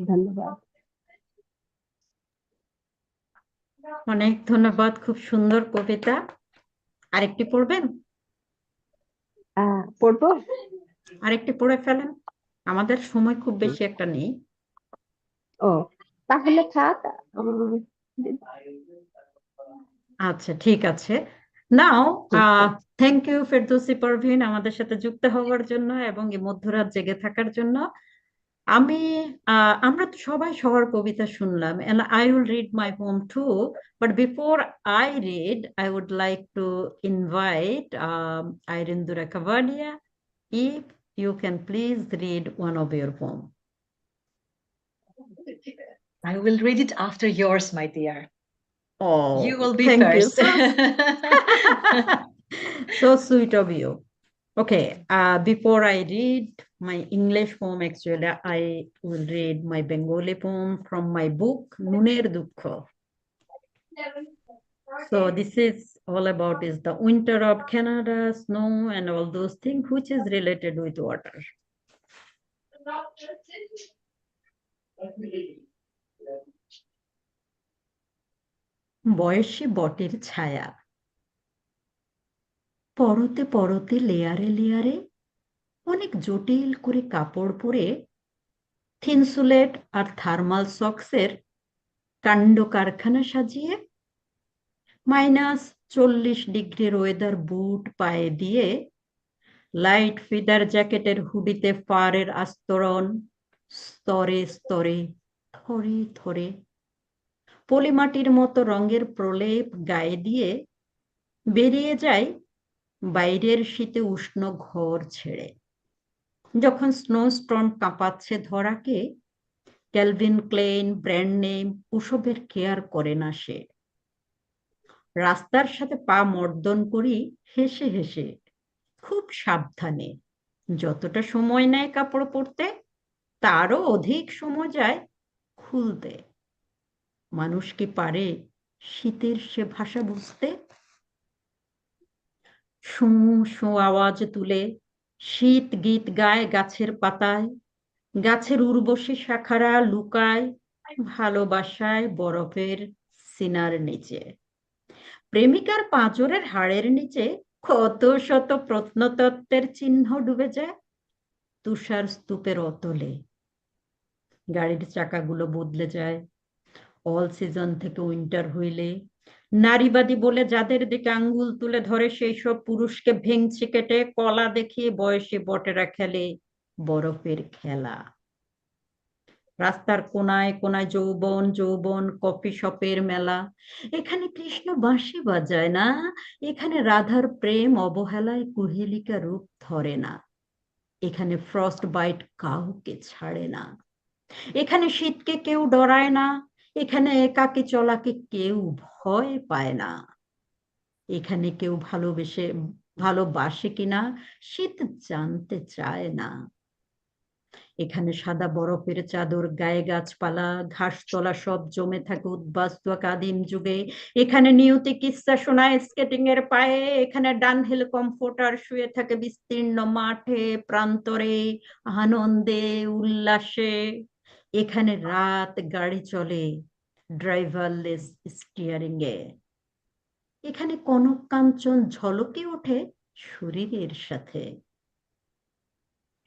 ধন্যবাদ। অনেক ধন্যবাদ, খুব সুন্দর কবিতা। আরেকটি পড়বেন? পড়বো? আরেকটি পড়ে ফেলেন, আমাদের সময় খুব বেশি একটা নেই। ও তাহলে থাক। আচ্ছা, ঠিক আছে। নাও থ্যাংক ইউ ফেরদৌসী পারভীন আমাদের সাথে যুক্ত হওয়ার জন্য এবং এই মধ্যরাত জেগে থাকার জন্য। আমরা তো সবাই সবার কবিতা শুনলাম, and I will read my poem too, but before I read I would like to invite Irendura Kavadia if you can please read one of your poems. I will read it after yours, my dear. Oh, You will be thank first. you. So sweet of you. Okay, before I read my English poem, actually, I will read my Bengali poem from my book, Nuner Dukho. So this is all about is the winter of Canada, snow, and all those things, which is related with water. বয়সী বটের ছায়া পরতে পরতে লেয়ারে লেয়ারে অনেক জটিল করে কাপড় পরে থিনসুলেট আর থার্মাল সক্সের কাণ্ড কারখানা সাজিয়ে -40 ডিগ্রির ওয়েদার বুট পায়ে দিয়ে লাইট ফিদার জ্যাকেটের হুডিতে ফারের আস্তরণ স্তরে স্তরে থরে থরে পলিমাটির মতো রঙের প্রলেপ গায়ে দিয়ে বেরিয়ে যায় বাইরের শীতে উষ্ণ ঘর ছেড়ে যখন স্নোস্টর্ম কাঁপাচ্ছে ধরাকে ক্যালভিন ক্লেইন ব্র্যান্ড নেম ওসবের কেয়ার করে না সে রাস্তার সাথে পা মর্দন করি হেসে হেসে খুব সাবধানে যতটা সময় নেয় কাপড় পরতে তারও অধিক সময় যায় খুলতে মানুষ কি পারে শীতের সে ভাষা বুঝতে শু শু আওয়াজ তুলে শীত গীত গায় গাছের পাতায় গাছের উর্বশী শাখারা লুকায় ভালোবাসায় বরফের সিনার নিচে প্রেমিকার পাঁজরের হাড়ের নিচে কত শত প্রত্নতত্ত্বের চিহ্ন ডুবে যায় তুষার স্তূপের অতলে গাড়ির চাকাগুলো বদলে যায় অল সিজন থেকে উইন্টার হইলে নারীবাদী বলে যাদের দিকে আঙ্গুল তুলে ধরে সেই সব পুরুষকে ভেঙচি কেটে কলা দেখিয়ে বয়সী বটেরা খেলে বরফের খেলা রাস্তার কোনায় কোনায় যৌবন যৌবন কফি শপের মেলা এখানে কৃষ্ণ বাঁশি বাজায় না এখানে রাধার প্রেম অবহেলায় কুহেলিকা রূপ ধরে না এখানে ফ্রস্ট বাইট কাউকে ছাড়ে না এখানে শীতকে কেউ ডরায় না এখানে একাকী চলাকে কেউ ভয় পায় না এখানে কেউ ভালোবাসে কিনা শীত জানতে চায় না এখানে সাদা বরফের চাদর গায়ে গাছপালা ঘাসতলা সব জমে থাকে উদ্বাস্তু আদিম যুগে এখানে নিয়তি কিস্সা শোনায় স্কেটিং এর পায়ে এখানে ডানহিল কমফোর্টার শুয়ে থাকে বিস্তীর্ণ মাঠে প্রান্তরে আনন্দে উল্লাসে এখানে রাত গাড়ি চলে ড্রাইভারলেস স্টিয়ারিং এ এখানে কনক কাঞ্চন ঝলকে ওঠে শরীরের সাথে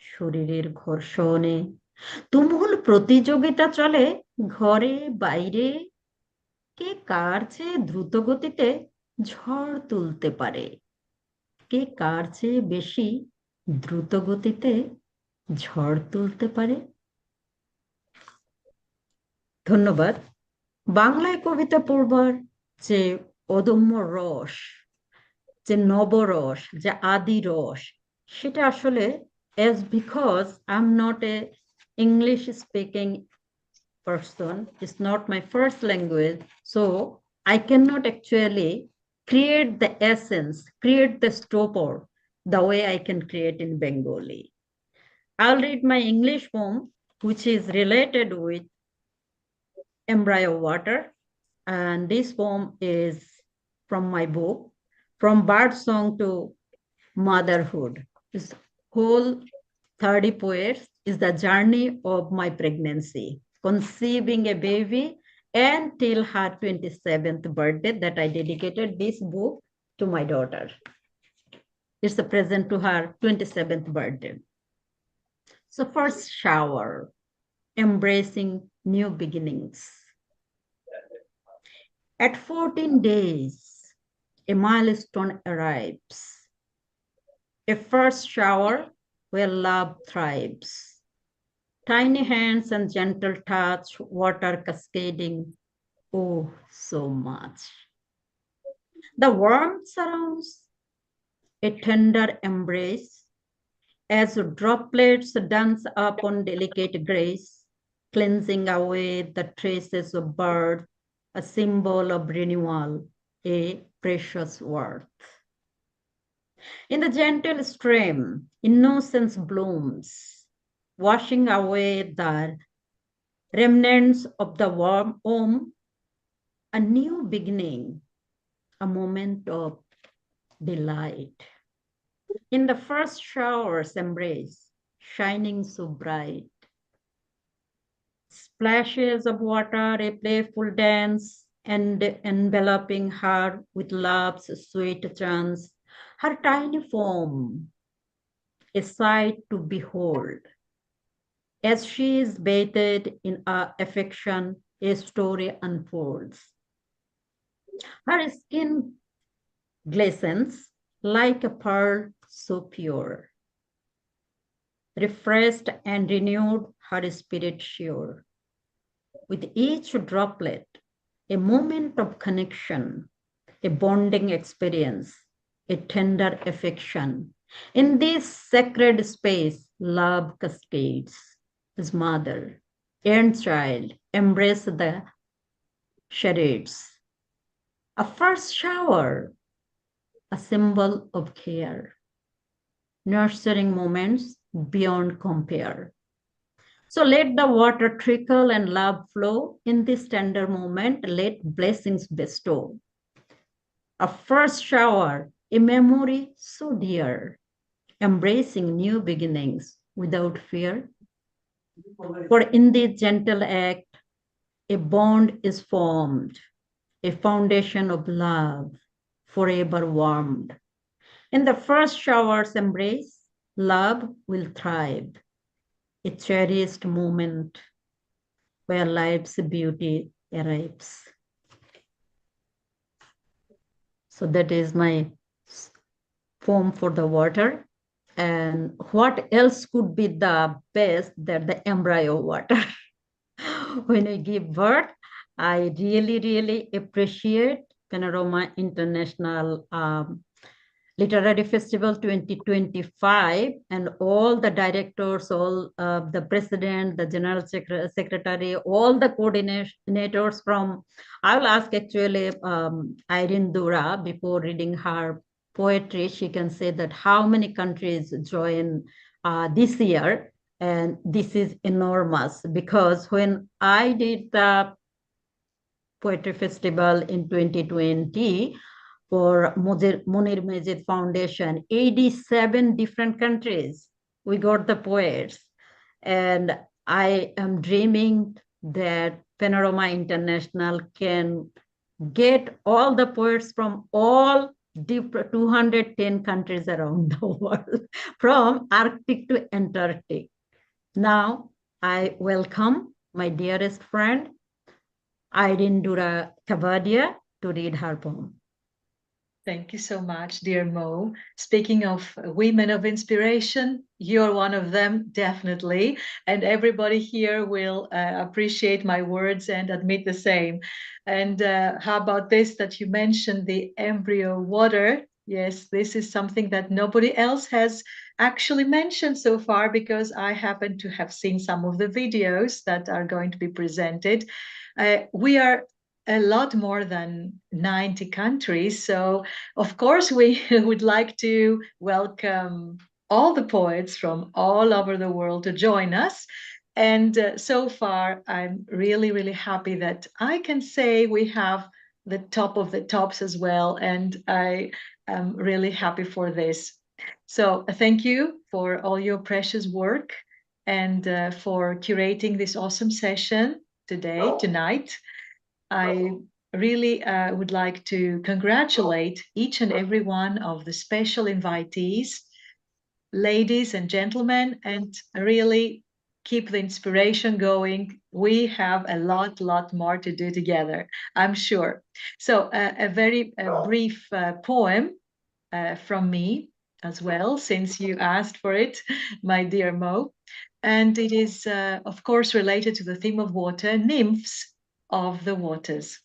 শরীরের ঘর্ষণে তুমুল প্রতিযোগিতা চলে ঘরে বাইরে কে কার চেয়ে দ্রুত গতিতে ঝড় তুলতে পারে কে কার চেয়ে বেশি দ্রুত গতিতে ঝড় তুলতে পারে ধন্যবাদ বাংলায় কবিতা পড়বার যে অদম্য রস যে নবরস যে আদি রস সেটা আসলে as because I'm not a English speaking person, it's not my first language, so I cannot actually create the essence, create the stopper the way I can create in Bengali. I'll read my English poem, which is related with embryo water, and this poem is from my book, From Bird Song to Motherhood. This whole 30 poets is the journey of my pregnancy, conceiving a baby until her 27th birthday that I dedicated this book to my daughter. It's a present to her 27th birthday. So first shower, embracing new beginnings. At 14 days, a milestone arrives. A first shower where love thrives. Tiny hands and gentle touch, water cascading, oh, so much. The warmth surrounds, a tender embrace, as droplets dance upon delicate grace, cleansing away the traces of birth, a symbol of renewal, a precious worth. In the gentle stream, innocence blooms, washing away the remnants of the warm womb, a new beginning, a moment of delight. In the first shower's embrace, shining so bright, splashes of water, a playful dance, and enveloping her with love's sweet chance, her tiny form, a sight to behold. As she is bathed in affection, a story unfolds. Her skin glistens like a pearl so pure. Refreshed and renewed, her spirit sure. With each droplet, a moment of connection, a bonding experience, a tender affection. In this sacred space, love cascades. His mother and child embrace the charades. A first shower, a symbol of care. Nurturing moments beyond compare. So let the water trickle and love flow. In this tender moment, let blessings bestow. A first shower, a memory so dear, embracing new beginnings without fear. For in this gentle act, a bond is formed, a foundation of love, forever warmed. In the first shower's embrace, love will thrive, a cherished moment where life's beauty arrives. So that is my poem for the water. And what else could be the best than the embryo water? When I give birth, I really, really appreciate Panorama International Literary Festival 2025 and all the directors, all the president, the general secretary, all the coordinators from, I will ask actually Irene Dura before reading her poetry, she can say that how many countries join this year. And this is enormous because when I did the Poetry Festival in 2020, for Munir Majid Foundation, 87 different countries. We got the poets. And I am dreaming that Panorama International can get all the poets from all 210 countries around the world, from Arctic to Antarctic. Now, I welcome my dearest friend, Irene Dura Cavadia, to read her poem. Thank you so much, dear Mo. Speaking of women of inspiration, you're one of them, definitely. And everybody here will appreciate my words and admit the same. And how about this, that you mentioned the embryo water? Yes, this is something that nobody else has actually mentioned so far, because I happen to have seen some of the videos that are going to be presented. We are a lot more than 90 countries. So, of course, we would like to welcome all the poets from all over the world to join us. And so far, I'm really, really happy that I can say we have the top of the tops as well. And I am really happy for this. So, thank you for all your precious work and for curating this awesome session tonight. I really would like to congratulate each and every one of the special invitees, ladies and gentlemen, and really keep the inspiration going. We have a lot more to do together, I'm sure. So a very brief poem from me as well, since you asked for it, my dear Mo. And it is, of course, related to the theme of water, nymphs of the waters.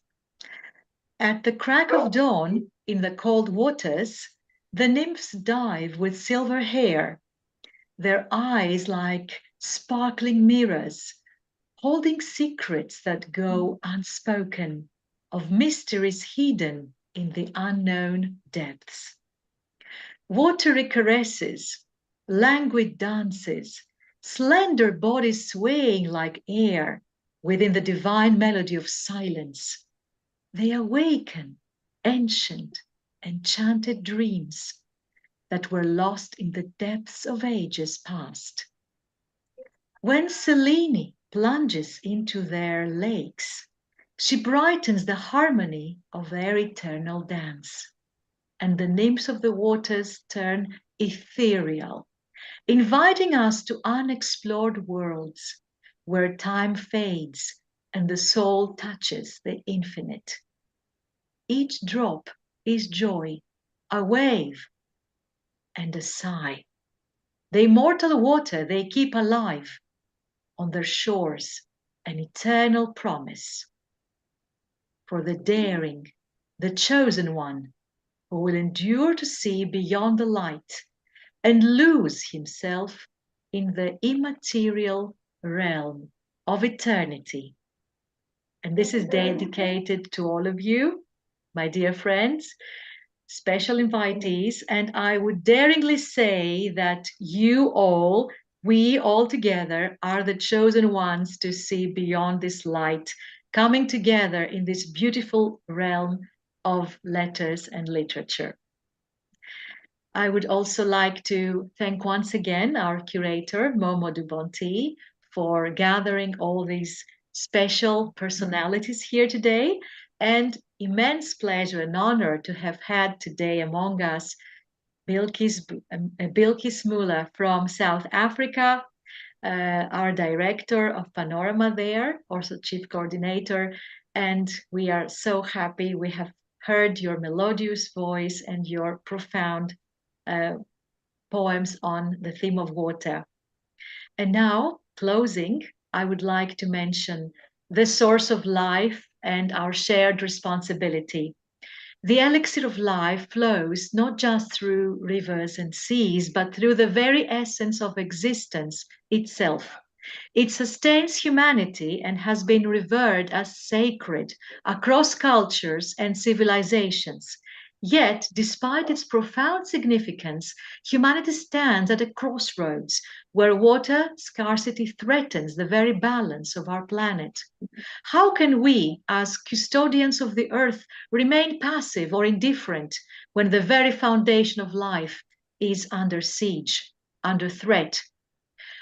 At the crack of dawn, in the cold waters, the nymphs dive with silver hair. their eyes like sparkling mirrors, holding secrets that go unspoken, of mysteries hidden in the unknown depths. Watery caresses, languid dances, slender bodies swaying like air within the divine melody of silence. They awaken ancient, enchanted dreams that were lost in the depths of ages past. When Selene plunges into their lakes, she brightens the harmony of their eternal dance, and the nymphs of the waters turn ethereal, inviting us to unexplored worlds where time fades and the soul touches the infinite. Each drop is joy, a wave, and a sigh. The immortal water they keep alive, on their shores an eternal promise. For the daring, the chosen one, who will endure to see beyond the light and lose himself in the immaterial realm of eternity. And this is dedicated to all of you, my dear friends, special invitees, and I would daringly say that you all, we all together, are the chosen ones to see beyond this light, coming together in this beautiful realm of letters and literature. I would also like to thank once again our curator, Momo Dubonti, for gathering all these special personalities here today, and immense pleasure and honor to have had today among us Bilkis Mula from South Africa, our director of Panorama there, also chief coordinator, and we are so happy we have heard your melodious voice and your profound poems on the theme of water. And now, closing, I would like to mention the source of life and our shared responsibility. The elixir of life flows not just through rivers and seas, but through the very essence of existence itself. It sustains humanity and has been revered as sacred across cultures and civilizations. Yet, despite its profound significance, humanity stands at a crossroads where water scarcity threatens the very balance of our planet. How can we, as custodians of the earth, remain passive or indifferent when the very foundation of life is under siege, under threat?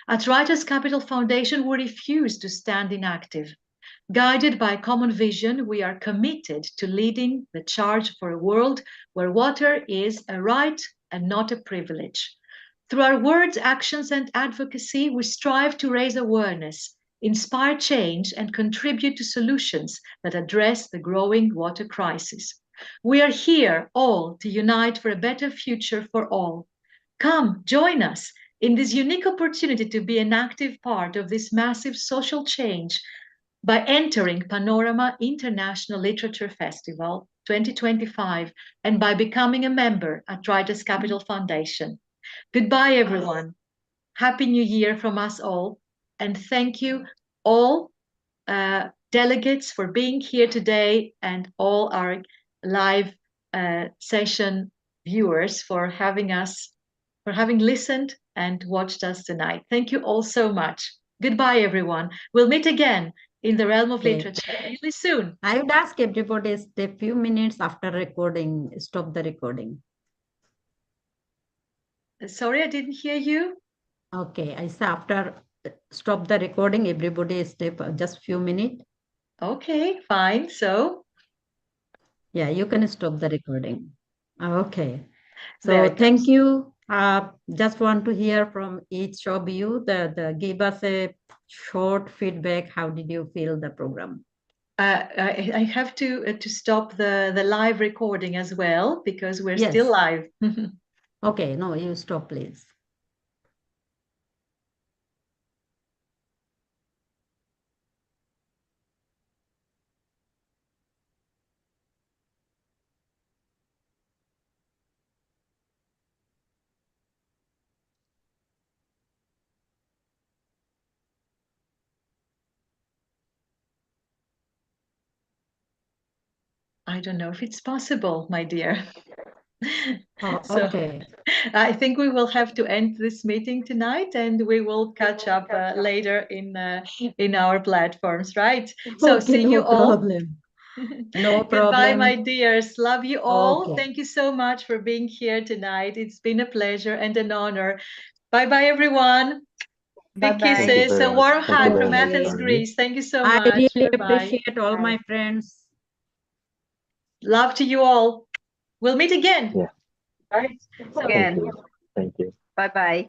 At Writers' Capital Foundation, we refuse to stand inactive. Guided by a common vision, we are committed to leading the charge for a world where water is a right and not a privilege. Through our words, actions, and advocacy, we strive to raise awareness, inspire change, and contribute to solutions that address the growing water crisis. We are here all to unite for a better future for all. Come, join us in this unique opportunity to be an active part of this massive social change by entering Panorama International Literature Festival 2025 and by becoming a member at Writers' Capital Foundation. Goodbye, everyone. Happy New Year from us all. And thank you all delegates for being here today and all our live session viewers for having listened and watched us tonight. Thank you all so much. Goodbye, everyone. We'll meet again in the realm of literature really soon. I would ask everybody to stay a few minutes after recording, stop the recording. Sorry, I didn't hear you. Okay, I say after stop the recording, everybody stay for just few minutes. Okay, fine. So yeah, you can stop the recording. Okay. So thank you. Just want to hear from each of you. Give us a short feedback. How did you feel the program? I have to stop the live recording as well because we're still live. Okay, no, you stop, please. I don't know if it's possible, my dear. Oh, So okay. I think we will have to end this meeting tonight, and we will catch up later in our platforms, right? So Okay, see no you all. problem. No Goodbye, problem. my dears. Love you all. Okay. Thank you so much for being here tonight. It's been a pleasure and an honor. Bye bye, everyone. Big Bye-bye. Thank you kisses. A very, warm thank you hug very from much, Okay. Athens, Rani. Greece. Thank you so I much. really Bye bye. appreciate all Bye. my friends. Love to you all. We'll meet again. Yeah, Right. So thank Again. you. Thank you. Bye-bye.